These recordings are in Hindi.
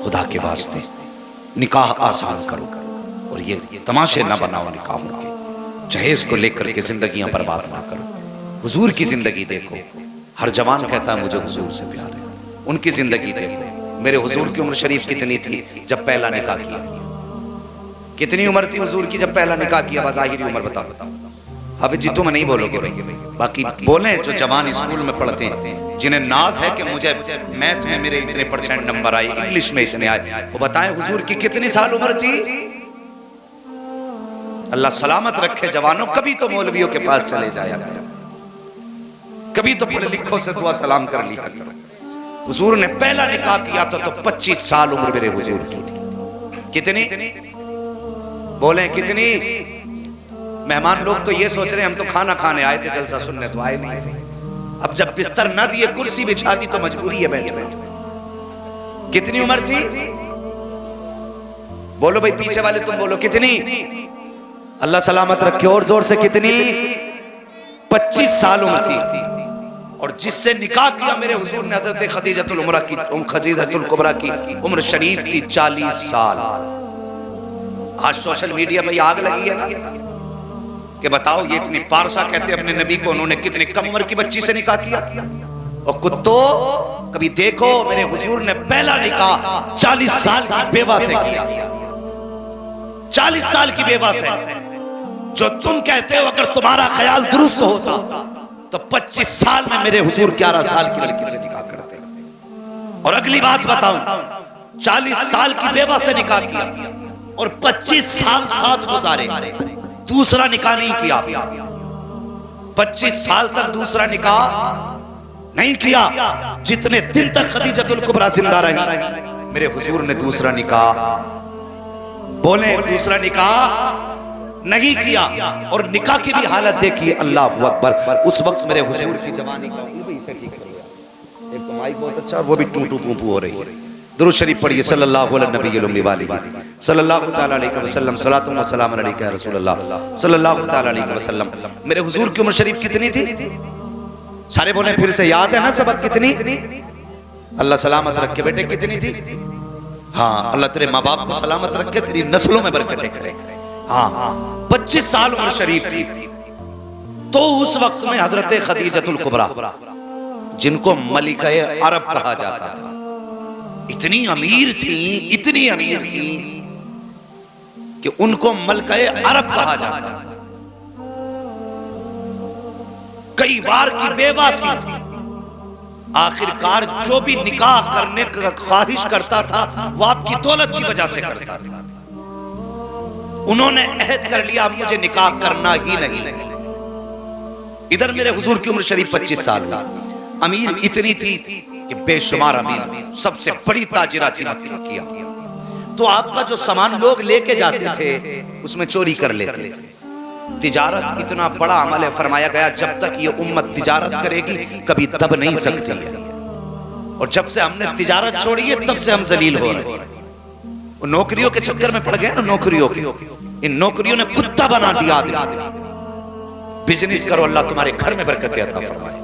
खुदा के वास्ते निकाह आसान करो और ये तमाशे ना बनाओ निकाहों के, जहेज को लेकर के जिंदगियां बर्बाद ना करो। हुजूर की जिंदगी देखो, हर जवान कहता है मुझे हुजूर से प्यार है। उनकी जिंदगी देखो, मेरे हुजूर की उम्र शरीफ कितनी थी जब पहला निकाह किया? कितनी उम्र थी हुजूर की जब पहला निकाह किया? बाज़ाहिरी उम्र बताओ। हाफिज जी तुम नहीं बोलोगे भाई, बाकी बोले जो जवान स्कूल में पढ़ते हैं, जिन्हें नाज है कि मुझे मैथ में मेरे इतने % नंबर आए, इंग्लिश में इतने आए, वो बताएं हुजूर की कितनी साल उम्र थी? अल्लाह सलामत रखे जवानों। कभी तो मौलवियों के पास चले जाया करो, कभी तो पढ़े लिखों से दुआ सलाम कर लिया करो। हुजूर ने पहला निकाह किया था तो 25 साल उम्र मेरे हुजूर की थी। कितनी बोले कितनी? मेहमान लोग तो ये सोच रहे हैं हम तो खाना खाने आए थे, जलसा सुनने तो आए नहीं थे। अब जब बिस्तर न दिए, कुर्सी बिछा दी तो मजबूरी है बैठ बैठ। कितनी उम्र थी? बोलो भाई, पीछे वाले तुम बोलो कितनी? अल्लाह सलामत रखे और जोर से कितनी? 25 साल उम्र थी। और जिससे निकाह किया मेरे हुजूर ने हजरत खदीजतुल कुबरा की उम्र शरीफ थी 40 साल। आज सोशल मीडिया पे आग लगी है ना कि बताओ ये इतनी पारसा कहते अपने नबी को, उन्होंने कितनी कम उम्र की बच्ची से निकाह किया। और कुत्तो कभी देखो, मेरे हुजूर ने पहला निकाह 40 साल की बेवा से किया। 40 साल की बेवा से। जो तुम कहते हो अगर तुम्हारा ख्याल दुरुस्त होता तो 25 साल में मेरे हुजूर 11 साल की लड़की से निकाह करते। और अगली बात बताऊं, 40 साल की बेवा से निकाह किया और 25 साल साथ गुजारे, दूसरा निकाह नहीं किया। 25 साल तक दूसरा निकाह नहीं किया। जितने दिन तक खदीजतुल कुबरा जिंदा रही, मेरे हुजूर ने दूसरा निकाह, बोले दूसरा निकाह नहीं किया। और निकाह की भी हालत देखिए, अल्लाह अकबर। उस वक्त मेरे हुजूर की जवानी का एक तो माइक बहुत अच्छा, वो भी टू टू पू पू हो रही है। दुरूद शरीफ पढ़िए सल्लल्लाहु तआला अलैहि वसल्लम, सलातुन व सलामुन अलैका या रसूलल्लाह सल्लल्लाहु तआला अलैहि वसल्लम। मेरे हुजूर की उम्र शरीफ कितनी थी? सारे बोले फिर से, याद है ना सबक? कितनी? अल्लाह सलामत रखे बेटे, कितनी थी? हाँ, अल्लाह तेरे माँ बाप को सलामत रखे, तेरी नस्लों में बरकतें करे। हाँ, 25 साल उम्र शरीफ थी। तो उस वक्त में हजरत खदीजतुल कुबरा, जिनको मलिका अरब कहा जाता था, इतनी अमीर थी, इतनी अमीर थी कि उनको मलिका अरब कहा जाता था। कई बार की बेवा थी। आखिरकार जो भी निकाह करने का ख्वाहिश करता था वो आपकी दौलत की वजह से करता था। उन्होंने अहद कर लिया मुझे निकाह करना ही नहीं। इधर मेरे हुजूर की उम्र शरीफ 25 साल हुई। अमीर इतनी थी कि बेशुमार अमीर, सबसे बड़ी ताजिरा थी मक्के की। तो आपका जो सामान लोग लेके जाते थे उसमें चोरी कर लेते थे। तिजारत इतना बड़ा अमल है, फरमाया गया जब तक ये उम्मत तिजारत करेगी कभी दब नहीं सकती है। और जब से हमने तिजारत छोड़ी है तब से हम जलील हो रहे हैं। नौकरियों के चक्कर में पड़ गए ना, नौकरियों के, इन नौकरियों ने कुत्ता बना दिया आदमी। बिजनेस करो, अल्लाह तुम्हारे घर में बरकत अता फरमाए।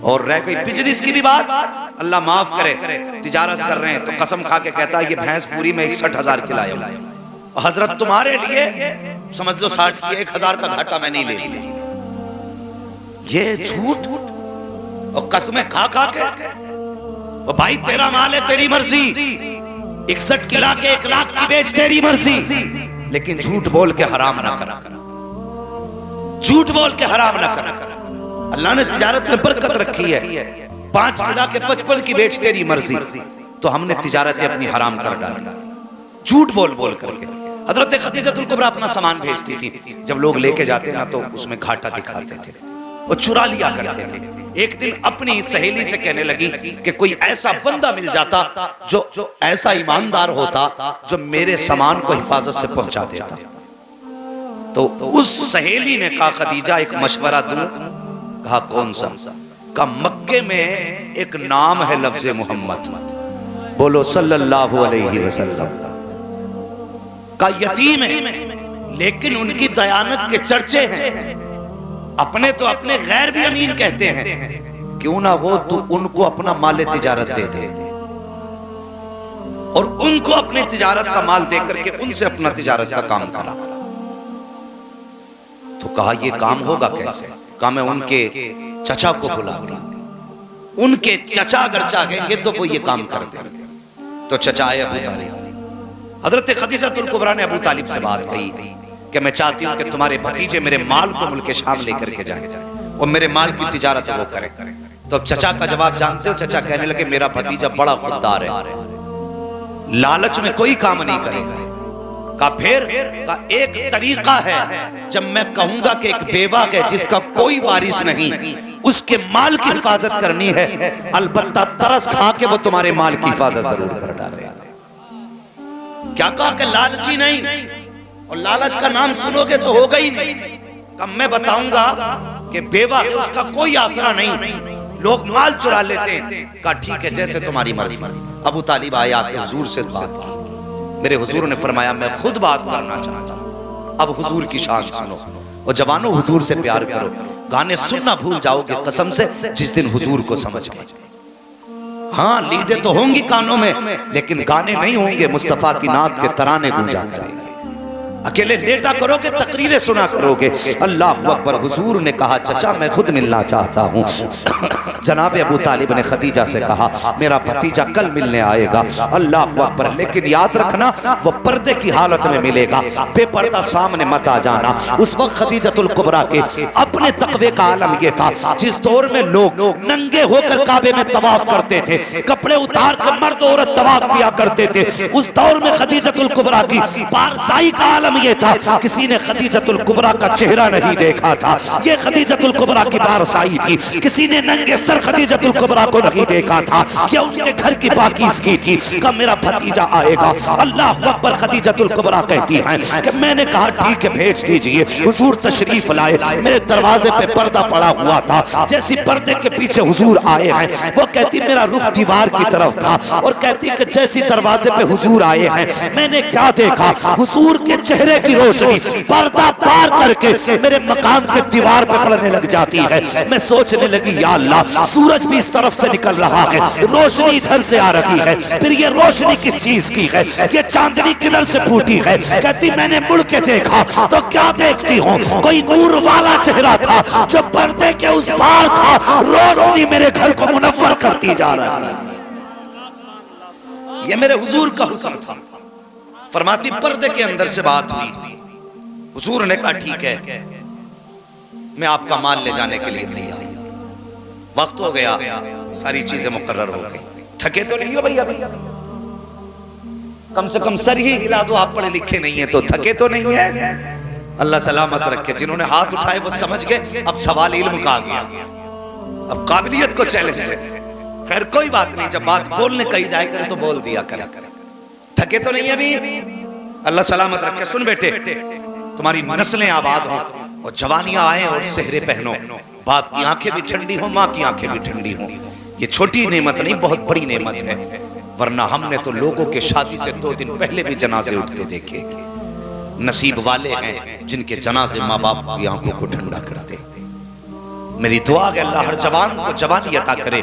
और रह गई बिजनेस की भी बात, अल्लाह माफ करे, तिजारत कर रहे हैं तो कसम खा के कहता है ये भैंस पूरी में 61,000 की लाया हूं, हजरत तुम्हारे लिए समझ लो 60 की, 1,000 का घाटा मैं नहीं ले लिया। ये झूठ और कसमें खा खा के, और भाई तेरा माल है तेरी मर्जी, 61 की ला के 1 लाख की बेच तेरी मर्जी, लेकिन झूठ बोल के हराम ना कर, झूठ बोल के हराम ना कर। अल्लाह ने तिजारत में बरकत रखी है। 5 की ला के 55 की बेच तेरी मर्जी, तो हमने तिजारतें अपनी हराम कर डाली झूठ बोल बोल करके। हजरत खदीजतुल कुबरा अपना सामान भेजती थी, जब लोग लेके जाते ना तो उसमें घाटा दिखाते थे, वो चुरा लिया करते थे। एक दिन अपनी सहेली से कहने लगी कि कोई ऐसा बंदा मिल जाता जो ऐसा ईमानदार होता जो मेरे सामान को हिफाजत से पहुंचा देता। तो उस सहेली ने कहा खदीजा एक मशवरा दूं? कहा कौन सा? कहा मक्के में एक नाम है लफ्ज मोहम्मद, बोलो सल्लल्लाहु अलैहि वसल्लम, का यतीम है लेकिन उनकी दयानत के चर्चे हैं। अपने तो अपने गैर भी अमीन कहते हैं, क्यों ना हो तू उनको अपना माले तिजारत दे दे। और उनको अपने तिजारत का माल देकर के उनसे अपना तिजारत का काम करा। तो कहा ये काम होगा कैसे? कहा मैं उनके चचा को बुलाती, उनके चचा अगर चाहेंगे तो वो ये काम कर देंगे। तो चचा आए अबू तालिब। हजरत खदीजतुल कुबरा ने अबू तालिब से बात कही कि मैं चाहती हूं कि तुम्हारे भतीजे मेरे माल को मुल्क शाम लेकर के जाए और मेरे माल की तिजारत वो करें। तो अब चचा का जवाब जानते हो? चचा कहने लगे मेरा भतीजा बड़ा खुददार है, लालच में कोई काम नहीं करेगा। का फिर का एक तरीका है, जब मैं कहूंगा कि एक बेवा है जिसका कोई वारिस नहीं, उसके माल की हिफाजत करनी है, अलबत्ता तरस खा के वो तुम्हारे माल की हिफाजत जरूर कर डालेगा। क्या कहा कि लालची नहीं, और लालच का नाम सुनोगे तो होगा ही नहीं। कब मैं बताऊंगा कि बेवा है, उसका कोई आसरा नहीं, लोग माल चुरा लेते हैं। कहा ठीक है जैसे तुम्हारी मर्जी। अबू तालिब आया, हुजूर से बात की। मेरे हुजूर ने फरमाया मैं खुद बात करना चाहता हूं। अब हुजूर की शान सुनो, और जवानों हुजूर से प्यार करो। गाने सुनना भूल जाओगे कसम से जिस दिन हुजूर को समझ गए। हाँ लीडें तो होंगी कानों में, लेकिन गाने नहीं होंगे। मुस्तफा की नात के तराने गूंजा करेंगे। अकेले लेटा करोगे, तकरीरें सुना करोगे। अल्लाह अकबर। हुजूर ने कहा चचा मैं खुद मिलना चाहता हूँ। जनाब अबू तालिब ने खदीजा से कहा मेरा भतीजा कल मिलने आएगा। अल्लाह अकबर। लेकिन याद रखना वो पर्दे की हालत में मिलेगा, बेपर्दा सामने मत आ जाना। उस वक्त खदीजतुल कुबरा के अपने तकवे का आलम ये था, जिस दौर में लोग नंगे होकर काबे में तवाफ करते थे, कपड़े उतार कर मर्द औरत तवाफ किया करते थे, उस दौर में खदीजतुल कुबरा की बारसाई का आलम ये था, किसी ने खदीजतुल कुबरा का चेहरा नहीं देखा था। ये खदीजतुल कुबरा की बारसाई थी, किसी ने नंगे सर खदीजतुल कुबरा को नहीं देखा था। ये उनके घर की पाकीज़गी थी। कब मेरा भतीजा आएगा? अल्लाह अकबर। खदीजतुल कुबरा कहती हैं कि मैंने कहा ठीक है भेज दीजिए। हुजूर तशरीफ लाए, मेरे दरवाजे पे पर्दा पड़ा हुआ था। जैसी पर्दे के पीछे हुजूर आए हैं, वो कहती मेरा रुख दीवार की तरफ था, और कहती कि जैसी दरवाजे पे हुजूर आए हैं मैंने क्या देखा, हुजूर के चेहरे की रोशनी पर्दा पार करके मेरे मकान के दीवार पे पड़ने लग जाती है। मैं सोचने लगी या अल्लाह सूरज भी इस तरफ से निकल रहा है, रोशनी इधर से आ रही है, फिर ये रोशनी किस चीज की है, ये चांदनी किधर से फूटी है। कहती मैंने मुड़ के देखा तो क्या देखती हूँ, कोई नूर वाला चेहरा था जो पर्दे के उस पार था। रोशनी मेरे घर को मुनव्वर करती जा रही थी। ये मेरे हुजूर का हुस्न था। फरमाती पर्दे के अंदर से बात हुई। हुजूर ने कहा ठीक है मैं आपका माल ले जाने के लिए तैयार हूं। वक्त हो गया, सारी चीजें मुकर्रर हो गई। थके तो नहीं हो भाई अभी? कम से कम सर ही हिला दो, आप पढ़े लिखे नहीं है तो थके तो नहीं है? अल्लाह सलामत रखे। जिन्होंने हाथ उठाए वो समझ गए, अब सवाल इल्म का आ गया, अब काबिलियत को चैलेंज है। खैर कोई बात नहीं, जब बात बोलने कही जाए करे तो बोल दिया करे। थके तो नहीं अभी? अल्लाह सलामत रखे। सुन बेटे, तुम्हारी नस्लें आबाद हों और जवानियां आए और सेहरे पहनो, बाप की आंखें भी ठंडी हो, माँ की आंखें भी ठंडी हो। ये छोटी नेमत नहीं, बहुत बड़ी नेमत है। वरना हमने तो लोगों के शादी से 2 दिन पहले भी जनाजे उठते देखे। नसीब वाले हैं जिनके जनाजे माँ बाप की आंखों को ठंडा करते। मेरी दुआ है अल्लाह हर जवान को जवानी अता करे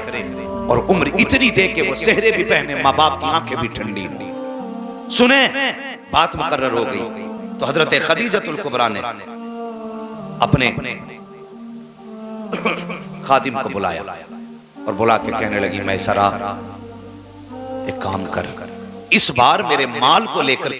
और उम्र इतनी दे के वो सेहरे भी पहने, माँ बाप की आंखें भी ठंडी हो। सुने, बात मुकर्रर हो गई तो हजरत खदीजतुल कुबरा ने अपने खादिम को बुलाया और बुला के कहने लगी मैसरा एक काम कर, इस बार मेरे माल को लेकर